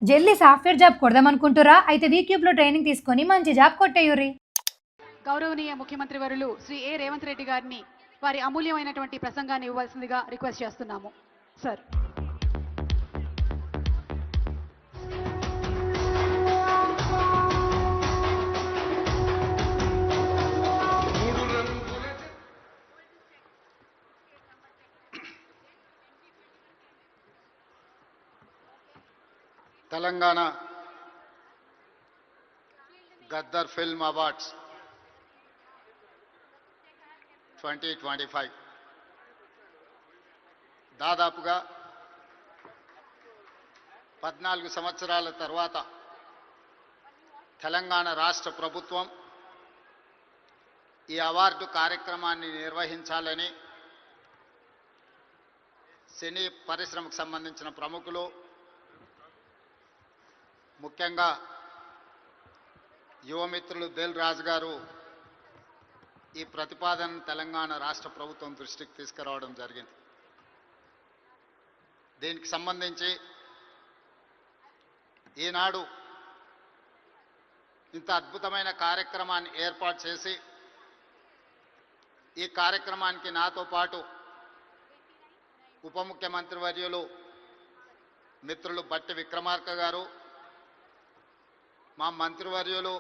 జల్దీ software job కొడదామనుకుంటురా? అయితే వీక్యూబ్‌లో training తీసుకొని మంచి జాబ్ కొట్టేయుర్రి. గౌరవనీయ ముఖ్యమంత్రి వర్యులు శ్రీ ఏ రేవంత్ రెడ్డి గారిని వారి అమూల్యమైనటువంటి ప్రసంగాన్ని ఇవ్వాల్సిందిగా రిక్వెస్ట్ చేస్తున్నాము sir. Telangana Gaddar film awards 2025 దాదాపుగా 14 సంవత్సరాల తర్వాత తెలంగాణ రాష్ట్ర ప్రభుత్వం ఈ అవార్డు కార్యక్రమాన్ని నిర్వహించాలని సినీ పరిశ్రమకు సంబంధించిన ప్రముఖులు, ముఖ్యంగా యువమిత్రులు దిల్ రాజు గారు ఈ ప్రతిపాదనను తెలంగాణ రాష్ట్ర ప్రభుత్వం దృష్టికి తీసుకురావడం జరిగింది. దీనికి సంబంధించి ఈనాడు ఇంత అద్భుతమైన కార్యక్రమాన్ని ఏర్పాటు చేసి ఈ కార్యక్రమానికి నాతో పాటు ఉప ముఖ్యమంత్రి వర్యులు మిత్రులు బట్టి విక్రమార్క గారు, మా మంత్రివర్యులు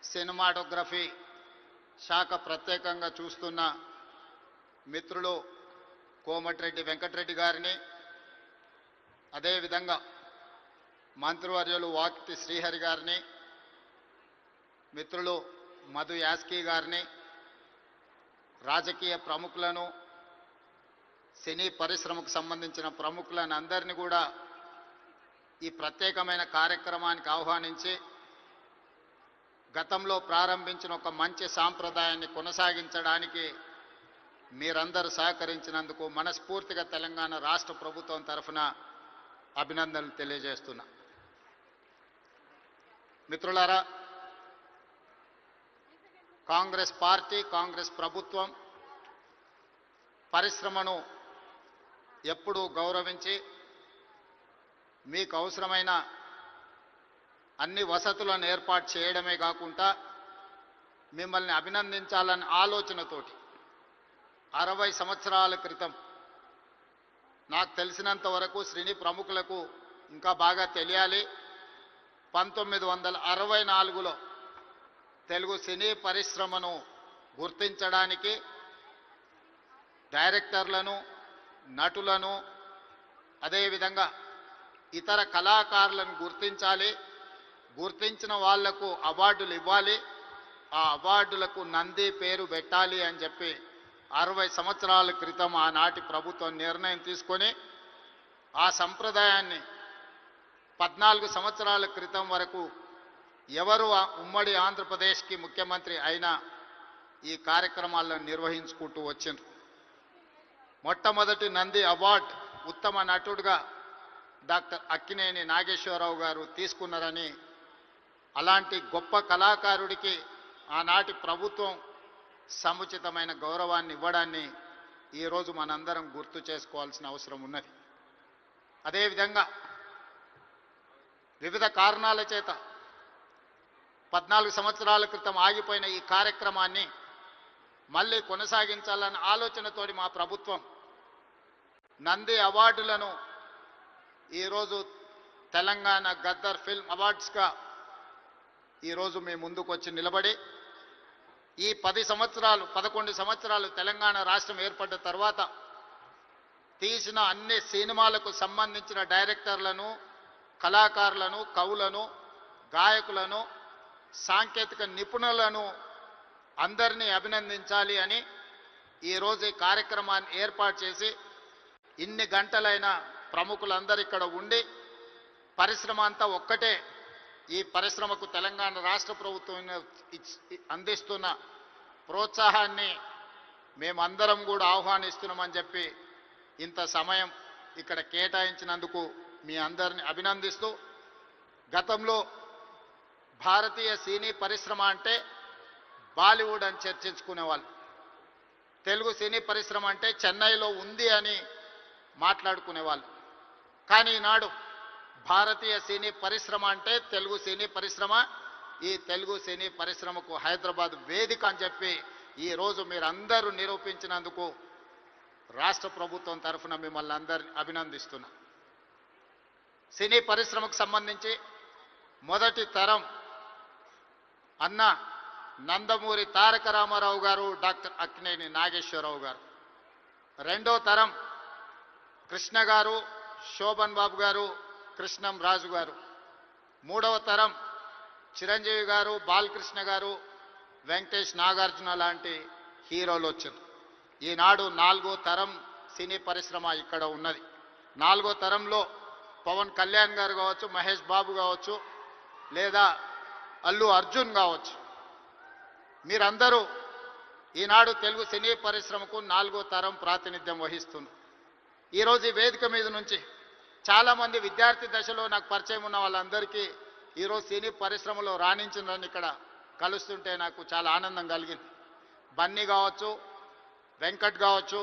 సినిమాటోగ్రఫీ శాఖ ప్రత్యేకంగా చూస్తున్న మిత్రులు కోమటిరెడ్డి వెంకటరెడ్డి గారిని, అదేవిధంగా మంత్రివర్యులు వాకిటి శ్రీహరి గారిని, మిత్రులు మధు యాస్కీ గారిని, రాజకీయ ప్రముఖులను, సినీ పరిశ్రమకు సంబంధించిన ప్రముఖులను అందరినీ కూడా ఈ ప్రత్యేకమైన కార్యక్రమానికి ఆహ్వానించి గతంలో ప్రారంభించిన ఒక మంచి సాంప్రదాయాన్ని కొనసాగించడానికి మీరందరూ సహకరించినందుకు మనస్ఫూర్తిగా తెలంగాణ రాష్ట్ర ప్రభుత్వం తరఫున అభినందనలు తెలియజేస్తున్నా. మిత్రులారా, కాంగ్రెస్ పార్టీ, కాంగ్రెస్ ప్రభుత్వం పరిశ్రమను ఎప్పుడూ గౌరవించి మీకు అవసరమైన అన్ని వసతులను ఏర్పాటు చేయడమే కాకుండా మిమ్మల్ని అభినందించాలనే ఆలోచనతోటి 60 సంవత్సరాల క్రితం, నాకు తెలిసినంత వరకు సినీ ప్రముఖులకు ఇంకా బాగా తెలియాలి, 1964లో తెలుగు సినీ పరిశ్రమను గుర్తించడానికి డైరెక్టర్లను, నటులను, అదేవిధంగా ఇతర కళాకారులను గుర్తించాలి, గుర్తించిన వాళ్లకు అవార్డులు ఇవ్వాలి, ఆ అవార్డులకు నంది పేరు పెట్టాలి అని చెప్పి 60 సంవత్సరాల క్రితం ఆనాటి ప్రభుత్వం నిర్ణయం తీసుకొని ఆ సంప్రదాయాన్ని 14 సంవత్సరాల క్రితం వరకు ఎవరు ఉమ్మడి ఆంధ్రప్రదేశ్కి ముఖ్యమంత్రి అయినా ఈ కార్యక్రమాలను నిర్వహించుకుంటూ వచ్చిండ్రు. మొట్టమొదటి నంది అవార్డు ఉత్తమ నటుడుగా డాక్టర్ అక్కినేని నాగేశ్వరరావు గారు తీసుకున్నారని, అలాంటి గొప్ప కళాకారుడికి ఆనాటి ప్రభుత్వం సముచితమైన గౌరవాన్ని ఇవ్వడాన్ని ఈరోజు మనందరం గుర్తు చేసుకోవాల్సిన అవసరం ఉన్నది. అదేవిధంగా వివిధ కారణాల చేత 14 సంవత్సరాల క్రితం ఆగిపోయిన ఈ కార్యక్రమాన్ని మళ్ళీ కొనసాగించాలన్న ఆలోచనతోటి మా ప్రభుత్వం నంది అవార్డులను ఈరోజు తెలంగాణ గద్దర్ ఫిల్మ్ అవార్డ్స్గా ఈరోజు మీ ముందుకు వచ్చి నిలబడి ఈ 11 సంవత్సరాలు తెలంగాణ రాష్ట్రం ఏర్పడ్డ తర్వాత తీసిన అన్ని సినిమాలకు సంబంధించిన డైరెక్టర్లను, కళాకారులను, కవులను, గాయకులను, సాంకేతిక నిపుణులను అందరినీ అభినందించాలి అని ఈరోజు ఈ కార్యక్రమాన్ని ఏర్పాటు చేసి ఇన్ని గంటలైన ప్రముఖులందరూ ఇక్కడ ఉండి పరిశ్రమ అంతా ఒక్కటే, ఈ పరిశ్రమకు తెలంగాణ రాష్ట్ర ప్రభుత్వం అందిస్తున్న ప్రోత్సాహాన్ని మేమందరం కూడా ఆహ్వానిస్తున్నామని చెప్పి ఇంత సమయం ఇక్కడ కేటాయించినందుకు మీ అందరిని అభినందిస్తూ, గతంలో భారతీయ సినీ పరిశ్రమ అంటే బాలీవుడ్ అని చర్చించుకునేవాళ్ళు, తెలుగు సినీ పరిశ్రమ అంటే చెన్నైలో ఉంది అని మాట్లాడుకునేవాళ్ళు. కానీ ఈనాడు భారతీయ సినీ పరిశ్రమ అంటే తెలుగు సినీ పరిశ్రమ. ఈ తెలుగు సినీ పరిశ్రమకు హైదరాబాద్ వేదిక అని చెప్పి ఈరోజు మీరందరూ నిరూపించినందుకు రాష్ట్ర ప్రభుత్వం తరఫున మిమ్మల్ని అందరిని అభినందిస్తున్నా. సినీ పరిశ్రమకు సంబంధించి మొదటి తరం అన్న నందమూరి తారక రామారావు గారు, డాక్టర్ అక్కినేని నాగేశ్వరరావు గారు. రెండో తరం కృష్ణ గారు, శోభన్ బాబు గారు, కృష్ణం రాజు గారు. మూడవ తరం చిరంజీవి గారు, బాలకృష్ణ గారు, వెంకటేష్ నాగార్జున లాంటి హీరోలు వచ్చారు. ఈనాడు నాలుగో తరం సినీ పరిశ్రమ ఇక్కడ ఉన్నది. నాలుగో తరంలో పవన్ కళ్యాణ్ గారు కావచ్చు, మహేష్ బాబు కావచ్చు, లేదా అల్లు అర్జున్ కావచ్చు. మీరందరూ ఈనాడు తెలుగు సినీ పరిశ్రమకు నాలుగో తరం ప్రాతినిధ్యం వహిస్తున్నారు. ఈరోజు ఈ వేదిక మీద నుంచి చాలామంది విద్యార్థి దశలో నాకు పరిచయం ఉన్న వాళ్ళందరికీ ఈరోజు సినీ పరిశ్రమలో రాణించిందని ఇక్కడ కలుస్తుంటే నాకు చాలా ఆనందం కలిగింది. బన్నీ కావచ్చు, వెంకట్ కావచ్చు,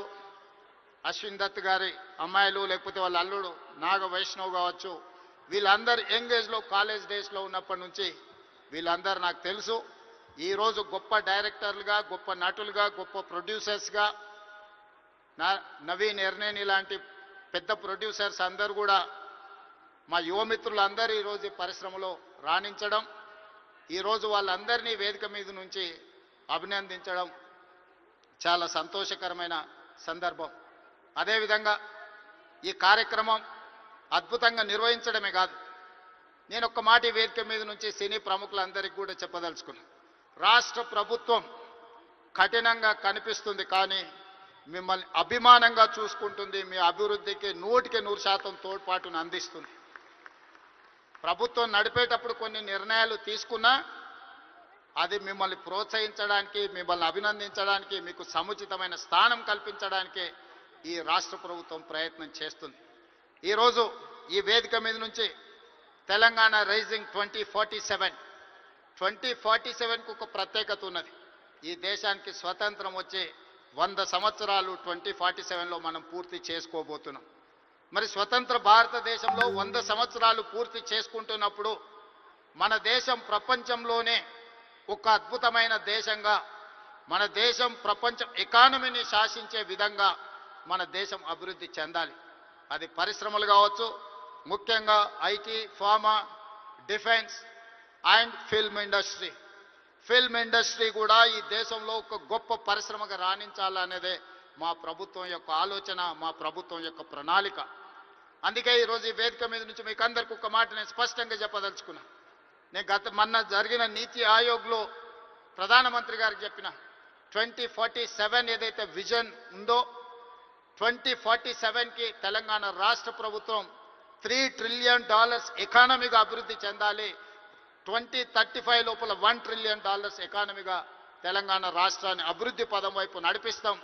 అశ్విన్ దత్ గారి అమ్మాయిలు, లేకపోతే వాళ్ళ అల్లుడు నాగ వైష్ణవ్ కావచ్చు, వీళ్ళందరూ యంగ్ ఏజ్లో కాలేజ్ డేస్లో ఉన్నప్పటి నుంచి వీళ్ళందరూ నాకు తెలుసు. ఈరోజు గొప్ప డైరెక్టర్లుగా, గొప్ప నటులుగా, గొప్ప ప్రొడ్యూసర్స్గా నవీన్ ఎర్నేని లాంటి పెద్ద ప్రొడ్యూసర్స్ అందరూ కూడా మా యువమిత్రులందరూ ఈరోజు ఈ పరిశ్రమలో రాణించడం, ఈరోజు వాళ్ళందరినీ వేదిక మీద నుంచి అభినందించడం చాలా సంతోషకరమైన సందర్భం. అదేవిధంగా ఈ కార్యక్రమం అద్భుతంగా నిర్వహించడమే కాదు, నేను ఒక్క మాట ఈ వేదిక మీద నుంచి సినీ ప్రముఖులందరికీ కూడా చెప్పదలుచుకున్నాను. రాష్ట్ర ప్రభుత్వం కఠినంగా కనిపిస్తుంది, కానీ మిమ్మల్ని అభిమానంగా చూసుకుంటుంది. మీ అభివృద్ధికి 100% తోడ్పాటును అందిస్తుంది. ప్రభుత్వం నడిపేటప్పుడు కొన్ని నిర్ణయాలు తీసుకున్నా అది మిమ్మల్ని ప్రోత్సహించడానికి, మిమ్మల్ని అభినందించడానికి, మీకు సముచితమైన స్థానం కల్పించడానికే ఈ రాష్ట్ర ప్రభుత్వం ప్రయత్నం చేస్తుంది. ఈరోజు ఈ వేదిక మీద నుంచి తెలంగాణ రైజింగ్ 2047కు ఒక ప్రత్యేకత ఉన్నది. ఈ దేశానికి స్వతంత్రం వచ్చే 100 సంవత్సరాలు 2047లో మనం పూర్తి చేసుకోబోతున్నాం. మరి స్వతంత్ర భారతదేశంలో 100 సంవత్సరాలు పూర్తి చేసుకుంటున్నప్పుడు మన దేశం ప్రపంచంలోనే ఒక అద్భుతమైన దేశంగా, మన దేశం ప్రపంచం ఎకానమీని శాసించే విధంగా మన దేశం అభివృద్ధి చెందాలి. అది పరిశ్రమలు కావచ్చు, ముఖ్యంగా IT, pharma, defence and film industry. Film industry కూడా ఈ దేశంలో ఒక గొప్ప పరిశ్రమగా రాణించాలనేదే మా ప్రభుత్వం యొక్క ఆలోచన, మా ప్రభుత్వం యొక్క ప్రణాళిక. అందుకే ఈరోజు ఈ వేదిక మీద నుంచి మీకు అందరికీ ఒక మాట నేను స్పష్టంగా చెప్పదలుచుకున్నా. నేను మొన్న జరిగిన నీతి ఆయోగ్లో ప్రధానమంత్రి గారికి చెప్పిన 2047 ఏదైతే విజన్ ఉందో 2047కి తెలంగాణ రాష్ట్ర ప్రభుత్వం $3 ట్రిలియన్ ఎకానమీగా అభివృద్ధి చెందాలి. 2035 లోపల $1 ట్రిలియన్ ఎకానమీగా తెలంగాణ రాష్ట్రాన్ని అభివృద్ధి పదం వైపు నడిపిస్తాం.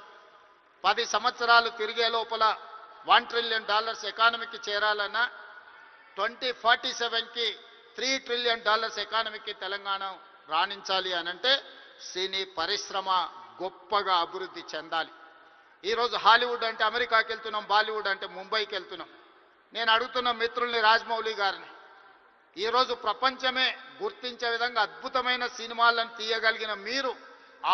10 సంవత్సరాలు తిరిగే లోపల $1 ట్రిలియన్ ఎకానమీకి చేరాలన్నా 2047కి $3 ట్రిలియన్ ఎకానమీకి తెలంగాణ రాణించాలి అనంటే సినీ పరిశ్రమ గొప్పగా అభివృద్ధి చెందాలి. ఈరోజు హాలీవుడ్ అంటే అమెరికాకి వెళ్తున్నాం, బాలీవుడ్ అంటే ముంబైకి వెళ్తున్నాం. నేను అడుగుతున్న మిత్రుల్ని, రాజమౌళి గారిని, ఈరోజు ప్రపంచమే గుర్తించే విధంగా అద్భుతమైన సినిమాలను తీయగలిగిన మీరు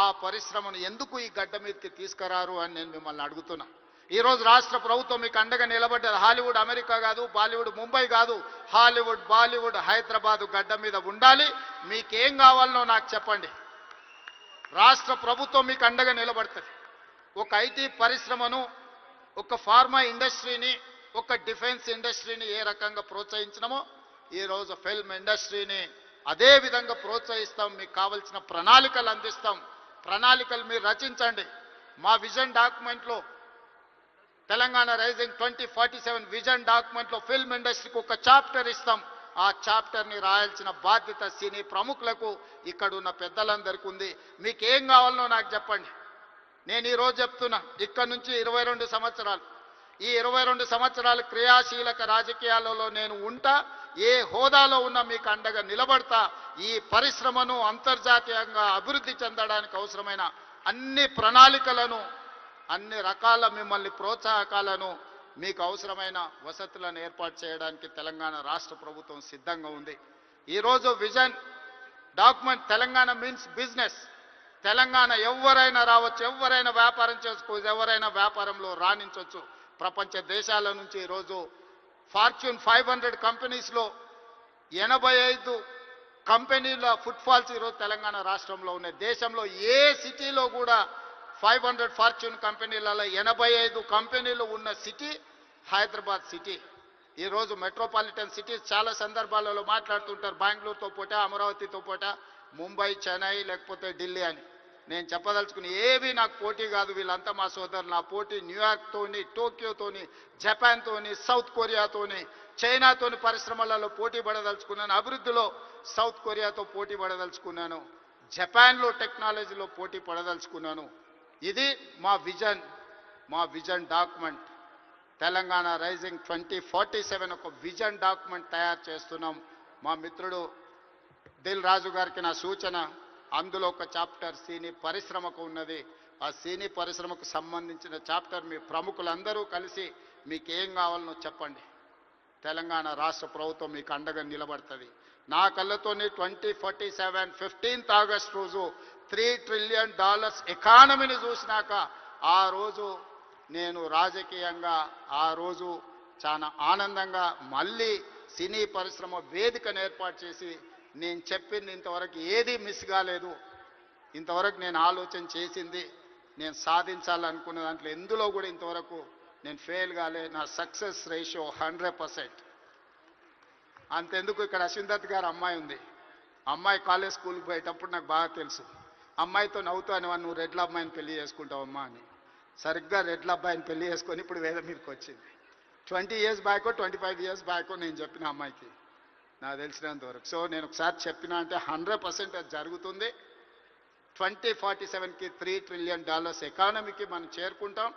ఆ పరిశ్రమను ఎందుకు ఈ గడ్డ మీదకి తీసుకురారు అని నేను మిమ్మల్ని అడుగుతున్నా. ఈరోజు రాష్ట్ర ప్రభుత్వం మీకు అండగా నిలబడ్డది. హాలీవుడ్ అమెరికా కాదు, బాలీవుడ్ ముంబై కాదు, హాలీవుడ్ బాలీవుడ్ హైదరాబాదు గడ్డ మీద ఉండాలి. మీకేం కావాలనో నాకు చెప్పండి, రాష్ట్ర ప్రభుత్వం మీకు అండగా నిలబడుతుంది. ఒక ఐటీ పరిశ్రమను, ఒక ఫార్మా ఇండస్ట్రీని, ఒక డిఫెన్స్ ఇండస్ట్రీని ఏ రకంగా ప్రోత్సహించినామో ఈరోజు ఫిల్మ్ ఇండస్ట్రీని అదే విధంగా ప్రోత్సహిస్తాం. మీకు కావాల్సిన ప్రణాళికలు అందిస్తాం. ప్రణాళికలు మీరు రచించండి. మా విజన్ డాక్యుమెంట్లో, తెలంగాణ రైజింగ్ 2047 విజన్ డాక్యుమెంట్లో ఫిల్మ్ ఇండస్ట్రీకి ఒక చాప్టర్ ఇస్తాం. ఆ చాప్టర్ని రాయాల్సిన బాధ్యత సినీ ప్రముఖులకు, ఇక్కడ ఉన్న పెద్దలందరికీ ఉంది. మీకేం కావాలనో నాకు చెప్పండి. నేను ఈరోజు చెప్తున్నా, ఇక్కడ నుంచి 22 సంవత్సరాలు, ఈ 22 సంవత్సరాలు క్రియాశీలక రాజకీయాలలో నేను ఉంటా. ఏ హోదాలో ఉన్నా మీకు అండగా నిలబడతా. ఈ పరిశ్రమను అంతర్జాతీయంగా అభివృద్ధి చెందడానికి అవసరమైన అన్ని ప్రణాళికలను, అన్ని రకాల మిమ్మల్ని ప్రోత్సాహకాలను మీకు అవసరమైన వసతులను ఏర్పాటు చేయడానికి తెలంగాణ రాష్ట్ర ప్రభుత్వం సిద్ధంగా ఉంది. ఈరోజు vision document Telangana means business. Telangana ఎవరైనా రావచ్చు, ఎవరైనా వ్యాపారం చేసుకోవచ్చు, ఎవరైనా వ్యాపారంలో రాణించవచ్చు. ప్రపంచ దేశాల నుంచి ఈరోజు ఫార్చ్యూన్ 500 కంపెనీస్లో 85 కంపెనీల ఫుట్ఫాల్స్ ఈరోజు తెలంగాణ రాష్ట్రంలో ఉన్నాయి. దేశంలో ఏ సిటీలో కూడా 500 ఫార్చ్యూన్ కంపెనీలలో 85 కంపెనీలు ఉన్న సిటీ హైదరాబాద్ సిటీ. ఈరోజు మెట్రోపాలిటన్ సిటీస్ చాలా సందర్భాలలో మాట్లాడుతుంటారు, బెంగళూరుతో పోటా, అమరావతితో పోటా, ముంబై, చెన్నై, లేకపోతే ఢిల్లీ అని. నేను చెప్పదలుచుకుని ఏవి నాకు పోటీ కాదు, వీళ్ళంతా మా సోదరులు. నా పోటీ న్యూయార్క్తోని, టోక్యోతోని, జపాన్తోని, సౌత్ కొరియాతోని, చైనాతోని పరిశ్రమలలో పోటీ పడదలుచుకున్నాను. అభివృద్ధిలో సౌత్ కొరియాతో పోటీ పడదలుచుకున్నాను. జపాన్లో టెక్నాలజీలో పోటీ పడదలుచుకున్నాను. ఇది మా విజన్ డాక్యుమెంట్. తెలంగాణ రైజింగ్ 2047 ఒక విజన్ డాక్యుమెంట్ తయారు చేస్తున్నాం. మా మిత్రుడు దిల్ రాజు గారికి నా సూచన, అందులో ఒక చాప్టర్ సినీ పరిశ్రమకు ఉన్నది. ఆ సినీ పరిశ్రమకు సంబంధించిన చాప్టర్ మీ ప్రముఖులందరూ కలిసి మీకు ఏం కావాలనో చెప్పండి. తెలంగాణ రాష్ట్ర ప్రభుత్వం మీకు అండగా నిలబడుతుంది. నా కళ్ళతోని 2047 15th ఆగస్ట్ రోజు $3 trillion ఎకానమీని చూసినాక ఆ రోజు నేను రాజకీయంగా ఆ రోజు చాలా ఆనందంగా మళ్ళీ సినీ పరిశ్రమ వేదికను ఏర్పాటు చేసి నేను చెప్పింది ఇంతవరకు ఏది మిస్ కాలేదు. ఇంతవరకు నేను ఆలోచన చేసింది, నేను సాధించాలనుకున్న దాంట్లో ఎందులో కూడా ఇంతవరకు నేను ఫెయిల్ కాలే. నా సక్సెస్ రేషియో 100%. అంతెందుకు, ఇక్కడ అశ్విందత్ గారు అమ్మాయి ఉంది. అమ్మాయి కాలేజ్ స్కూల్కి పోయేటప్పుడు నాకు బాగా తెలుసు. అమ్మాయితో నవ్వుతాను, నువ్వు రెడ్ల అమ్మాయిని పెళ్లి చేసుకుంటావమ్మా అని. సరిగ్గా రెడ్ల అబ్బాయిని పెళ్లి చేసుకొని ఇప్పుడు వేద మీదకి వచ్చింది. 20 years బ్యాకో 25 years బ్యాకో నేను చెప్పిన అమ్మాయికి నాకు తెలిసినంత వరకు. సో నేను ఒకసారి చెప్పినా అంటే 100% అది జరుగుతుంది. 2047కి $3 trillion ఎకానమీకి మనం చేరుకుంటాం.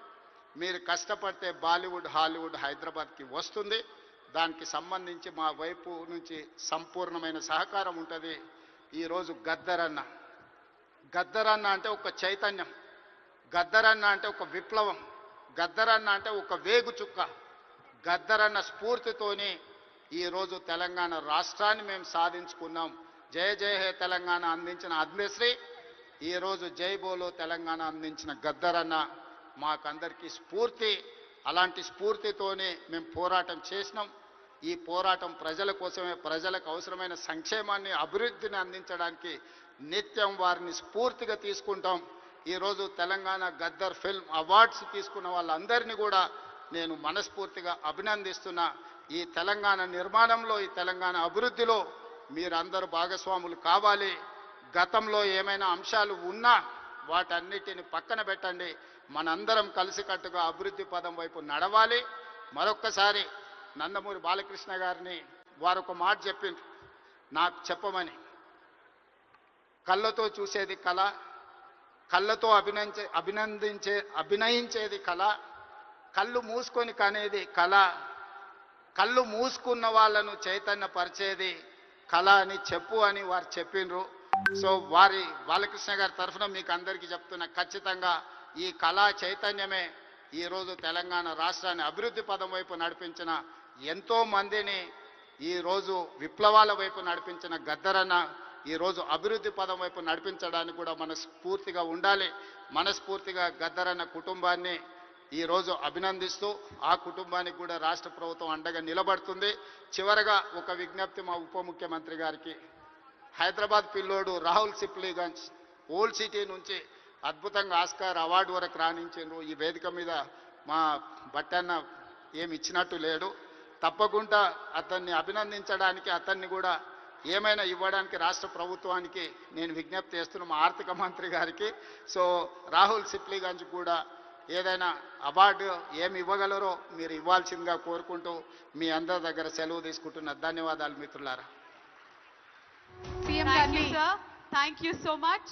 మీరు కష్టపడితే బాలీవుడ్, హాలీవుడ్ హైదరాబాద్కి వస్తుంది. దానికి సంబంధించి మా వైపు నుంచి సంపూర్ణమైన సహకారం ఉంటుంది. ఈరోజు గద్దరన్న అంటే ఒక చైతన్యం, గద్దరన్న అంటే ఒక విప్లవం, గద్దరన్న అంటే ఒక వేగు చుక్క. గద్దరన్న స్ఫూర్తితోని ఈరోజు తెలంగాణ రాష్ట్రాన్ని మేము సాధించుకున్నాం. జయ జయ హే తెలంగాణ అందించిన అద్మశ్రీ, ఈరోజు జై బోలో తెలంగాణ అందించిన గద్దరన్న మాకందరికీ స్ఫూర్తి. అలాంటి స్ఫూర్తితోనే మేము పోరాటం చేసినాం. ఈ పోరాటం ప్రజల కోసమే, ప్రజలకు అవసరమైన సంక్షేమాన్ని, అభివృద్ధిని అందించడానికి నిత్యం వారిని స్ఫూర్తిగా తీసుకుంటాం. ఈరోజు తెలంగాణ గద్దర్ ఫిల్మ్ అవార్డ్స్ తీసుకున్న వాళ్ళందరినీ కూడా నేను మనస్ఫూర్తిగా అభినందిస్తున్నా. ఈ తెలంగాణ నిర్మాణంలో, ఈ తెలంగాణ అభివృద్ధిలో మీరందరూ భాగస్వాములు కావాలి. గతంలో ఏమైనా అంశాలు ఉన్నా వాటన్నిటిని పక్కన పెట్టండి. మనందరం కలిసికట్టుగా అభివృద్ధి పదం వైపు నడవాలి. మరొక్కసారి నందమూరి బాలకృష్ణ గారిని వారు ఒక మాట చెప్పిండ్రు నాకు చెప్పమని. కళ్ళతో చూసేది కళ, కళ్ళతో అభినయించేది కళ, కళ్ళు మూసుకొని కనేది కళ, కళ్ళు మూసుకున్న వాళ్ళను చైతన్యపరిచేది కళ అని చెప్పు అని వారు చెప్పిండ్రు. సో వారి బాలకృష్ణ గారి తరఫున మీకు అందరికీ చెప్తున్నా, ఖచ్చితంగా ఈ కళా చైతన్యమే ఈరోజు తెలంగాణ రాష్ట్రాన్ని అభివృద్ధి పదం వైపు నడిపించిన ఎంతో మందిని, ఈరోజు విప్లవాల వైపు నడిపించిన గద్దరన్న ఈరోజు అభివృద్ధి పదం వైపు నడిపించడానికి కూడా మనస్ఫూర్తిగా ఉండాలి. మనస్ఫూర్తిగా గద్దరన్న కుటుంబాన్ని ఈరోజు అభినందిస్తూ ఆ కుటుంబానికి కూడా రాష్ట్ర ప్రభుత్వం అండగా నిలబడుతుంది. చివరగా ఒక విజ్ఞప్తి మా ఉప ముఖ్యమంత్రి గారికి. హైదరాబాద్ పిల్లోడు రాహుల్ సిప్లీగంజ్ ఓల్డ్ సిటీ నుంచి అద్భుతంగా ఆస్కార్ అవార్డు వరకు రాణించారు. ఈ వేదిక మీద మా బట్టన్న ఏమి ఇచ్చినట్టు లేడు. తప్పకుండా అతన్ని అభినందించడానికి, అతన్ని కూడా ఏమైనా ఇవ్వడానికి రాష్ట్ర ప్రభుత్వానికి నేను విజ్ఞప్తి చేస్తున్నాను, మా ఆర్థిక మంత్రి గారికి. సో రాహుల్ సిప్లీగంజ్ కూడా ఏదైనా అవార్డు ఏమి ఇవ్వగలరో మీరు ఇవ్వాల్సిందిగా కోరుకుంటూ మీ అందరి దగ్గర సెలవు తీసుకుంటున్నా. ధన్యవాదాలు మిత్రులారా. సీఎం Thank గారిని you, sir. Thank you so much.